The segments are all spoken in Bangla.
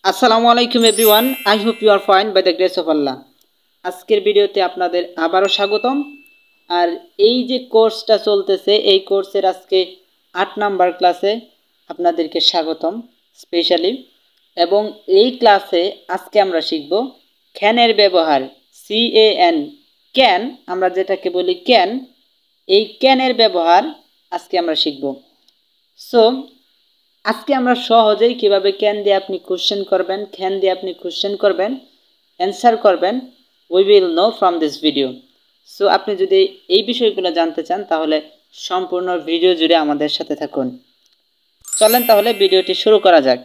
আসসালামু আলাইকুম everyone, I hope you are fine by the grace of Allah. আজকের ভিডিওতে আপনাদের আবারও স্বাগতম। আর এই যে কোর্সটা চলতেছে, এই কোর্সের আজকে 8 নাম্বার ক্লাসে আপনাদেরকে স্বাগতম স্পেশালি। এবং এই ক্লাসে আজকে আমরা শিখব ক্যানের ব্যবহার। CAN, ক্যান, আমরা যেটাকে বলি ক্যান, এই ক্যানের ব্যবহার আজকে আমরা শিখব। সো আজকে আমরা সহজেই কিভাবে ক্যান দিয়ে আপনি কোশ্চেন করবেন, ক্যান দিয়ে আপনি কোশ্চেন করবেন, অ্যান্সার করবেন, we will know from this video. So আপনি যদি এই বিষয়গুলো জানতে চান তাহলে সম্পূর্ণ ভিডিও জুড়ে আমাদের সাথে থাকুন। চলেন তাহলে ভিডিওটি শুরু করা যাক।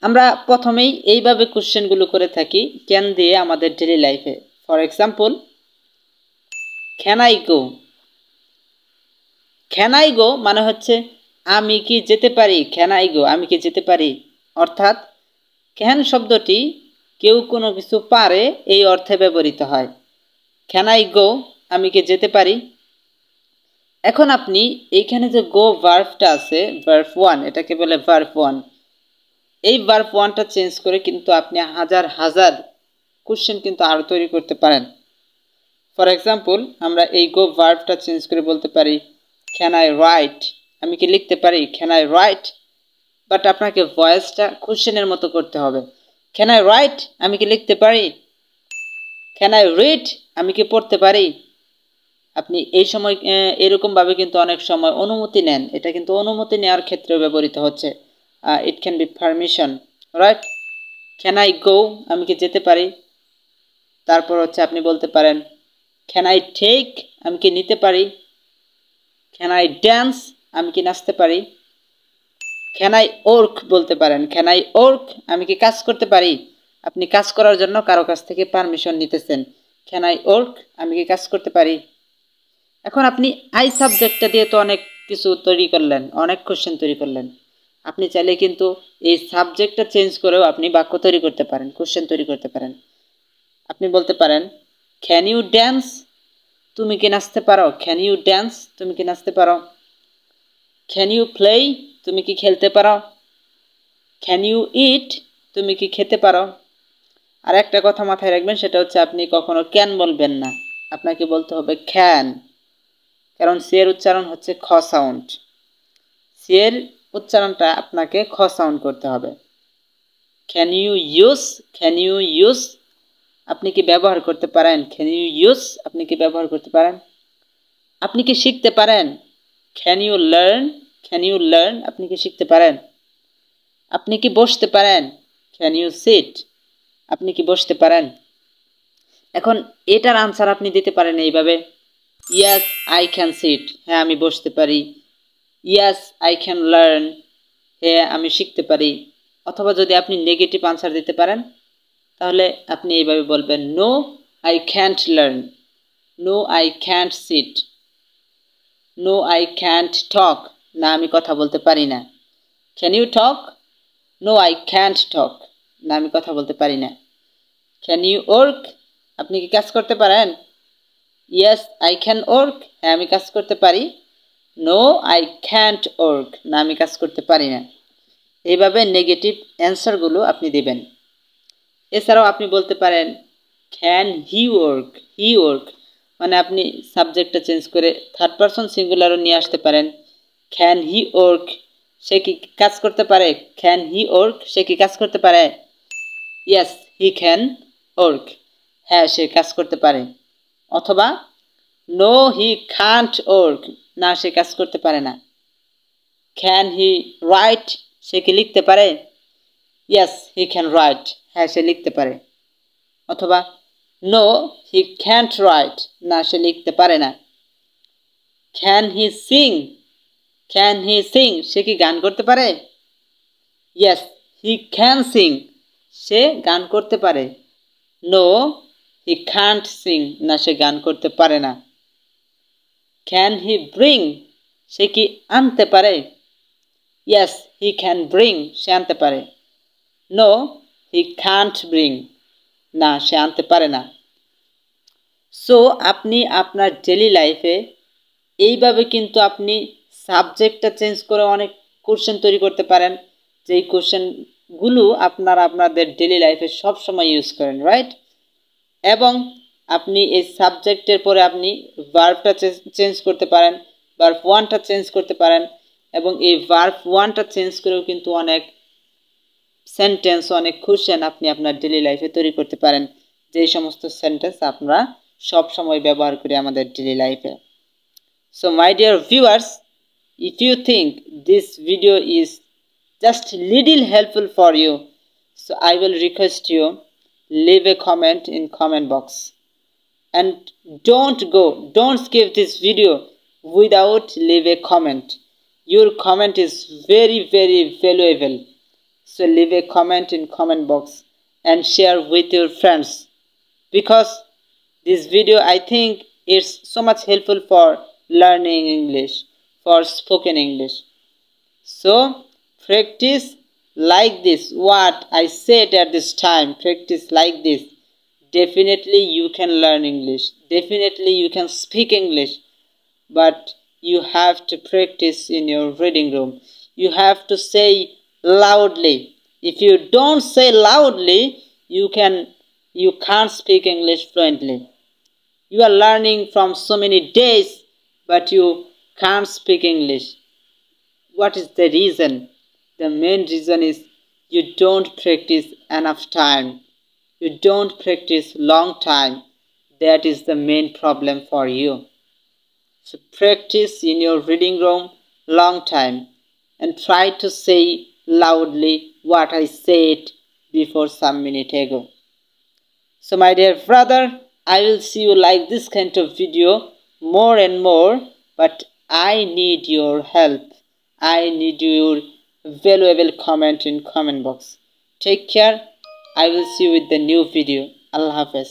আমরা প্রথমেই এইভাবে কোশ্চেনগুলো করে থাকি ক্যান দিয়ে আমাদের ডেইলি লাইফে। For example, can I go. Can I go মানে হচ্ছে আমি কি যেতে পারি। ক্যান আই গো, আমি কি যেতে পারি। অর্থাৎ ক্যান শব্দটি কেউ কোনো কিছু পারে এই অর্থে ব্যবহৃত হয়। ক্যান আই গো, আমি কি যেতে পারি। এখন আপনি এইখানে যে গো ভার্বটা আছে, ভার্ব 1, এটাকে বলে ভার্ব 1। এই ভার্ব 1টা চেঞ্জ করে কিন্তু আপনি হাজার হাজার কোশ্চেন কিন্তু আরও তৈরি করতে পারেন। ফর এক্সাম্পল, আমরা এই গো ভার্বটা চেঞ্জ করে বলতে পারি ক্যান আই রাইট, আমি কি লিখতে পারি। ক্যান আই রাইট, বাট আপনাকে ভয়েসটা কোশ্চেনের মতো করতে হবে। ক্যান আই রাইট, আমি কি লিখতে পারি। ক্যান আই রিড, আমি কি পড়তে পারি। আপনি এই সময় এরকমভাবে কিন্তু অনেক সময় অনুমতি নেন, এটা কিন্তু অনুমতি নেওয়ার ক্ষেত্রেও ব্যবহৃত হচ্ছে। It can be permission, right. Can I go, আমি কি যেতে পারি। তারপর হচ্ছে আপনি বলতে পারেন ক্যান আই টেক, আমি কি নিতে পারি। ক্যান আই ড্যান্স, আমি কি নাচতে পারি। ক্যান আই ওয়ার্ক বলতে পারেন, ক্যান আই ওয়ার্ক, আমি কি কাজ করতে পারি। আপনি কাজ করার জন্য কারো কাছ থেকে পারমিশন নিতেছেন। ক্যান আই ওয়ার্ক, আমি কি কাজ করতে পারি। এখন আপনি আই সাবজেক্টটা দিয়ে তো অনেক কিছু তৈরি করলেন, অনেক কোশ্চেন তৈরি করলেন। আপনি চাইলে কিন্তু এই সাবজেক্টটা চেঞ্জ করেও আপনি বাক্য তৈরি করতে পারেন, কোশ্চেন তৈরি করতে পারেন। আপনি বলতে পারেন ক্যান ইউ ড্যান্স, তুমি কি নাচতে পারো। ক্যান ইউ ড্যান্স, তুমি কি নাচতে পারো। ক্যান ইউ প্লে, তুমি কি খেলতে পারো। ক্যান ইউ ইট, তুমি কি খেতে পারো। আর একটা কথা মাথায় রাখবেন, সেটা হচ্ছে আপনি কখনো ক্যান বলবেন না, আপনাকে বলতে হবে ক্যান। কারণ সি এর উচ্চারণ হচ্ছে খ সাউন্ড। সি এর উচ্চারণটা আপনাকে খ সাউন্ড করতে হবে। Can you use, can you use, আপনি কি ব্যবহার করতে পারেন। ক্যান ইউ ইউজ, আপনি কি ব্যবহার করতে পারেন। আপনি কি শিখতে পারেন। Can you learn, can you learn, আপনি কি শিখতে পারেন। আপনি কি বসতে পারেন। ক্যান ইউ সিট, আপনি কি বসতে পারেন। এখন এটার আনসার আপনি দিতে পারেন এইভাবে, ইয়াস আই ক্যান সিট, হ্যাঁ আমি বসতে পারি। ইয়াস আই ক্যান লার্ন, হ্যাঁ আমি শিখতে পারি। অথবা যদি আপনি নেগেটিভ আনসার দিতে পারেন তাহলে আপনি এইভাবে বলবেন no I can't learn, no I can't sit, no I can't talk, না আমি কথা বলতে পারি না। Can you talk, no I can't talk, না আমি কথা বলতে পারি না। ক্যান ইউ ওয়ার্ক, আপনি কি কাজ করতে পারেন। ইয়েস আই ক্যান ওয়ার্ক, হ্যাঁ আমি কাজ করতে পারি। নো আই ক্যান্ট ওয়ার্ক, না আমি কাজ করতে পারি না। এইভাবে নেগেটিভ অ্যান্সারগুলো আপনি দেবেন। এছাড়াও আপনি বলতে পারেন can he work, he work মানে আপনি সাবজেক্টটা চেঞ্জ করে থার্ড পারসন সিঙ্গুলারও নিয়ে আসতে পারেন। ক্যান হি ওয়ার্ক, সে কি কাজ করতে পারে। ক্যান হি ওয়ার্ক, সে কি কাজ করতে পারে। ইয়েস হি ক্যান ওয়ার্ক, হ্যাঁ সে কাজ করতে পারে। অথবা নো হি কান্ট ওয়ার্ক, না সে কাজ করতে পারে না। ক্যান হি রাইট, সে কি লিখতে পারে। ইয়েস হি ক্যান রাইট, হ্যাঁ সে লিখতে পারে। অথবা নো হি ক্যান্ট রাইট, না সে লিখতে পারে না। Can he sing, can he sing, সে কি গান করতে পারে। ইয়েস হি ক্যান সিং, সে গান করতে পারে। নো হি ক্যান্ট সিং, না সে গান করতে পারে না। ক্যান হি ব্রিং, সে কি আনতে পারে। ইয়েস হি ক্যান ব্রিং, সে আনতে পারে। নো হি ক্যান্ট ব্রিং, না সে আনতে পারে না। সো আপনি আপনার ডেইলি লাইফে এইভাবে কিন্তু আপনি সাবজেক্টটা চেঞ্জ করে অনেক কোশ্চেন তৈরি করতে পারেন, যেই কোশ্চেন গুলো আপনারা আপনাদের ডেইলি লাইফে সব সময় ইউজ করেন, রাইট? এবং আপনি এই সাবজেক্টের পরে আপনি ভার্বটা চেঞ্জ করতে পারেন, ভার্ব 1টা চেঞ্জ করতে পারেন, এবং এই ভার্ব 1টা চেঞ্জ করেও কিন্তু অনেক সেন্টেন্স, অনেক কোশ্চেন আপনি আপনার ডেইলি লাইফে তৈরি করতে পারেন, যেই সমস্ত সেন্টেন্স আমরা সব সময় ব্যবহার করি আমাদের ডেইলি লাইফে। So my dear viewers, if you think this video is just little helpful for you, so I will request you leave a comment in comment box, and don't skip this video without leave a comment. Your comment is very valuable, so leave a comment in comment box and share with your friends, because this video I think is so much helpful for learning English, for spoken English. So practice like this, what I said at this time, practice like this. Definitely you can learn English, definitely you can speak English, but you have to practice in your reading room. You have to say loudly. If you don't say loudly, you can't speak English fluently. You are learning from so many days, but you can't speak English. What is the reason? The main reason is you don't practice enough time. You don't practice long time. That is the main problem for you. So practice in your reading room long time and try to say loudly what I said before some minute ago. So my dear brother, I will see you like this kind of video more and more, but I need your help. I need your valuable comment in comment box. Take care. I will see you with the new video. Allah Hafiz.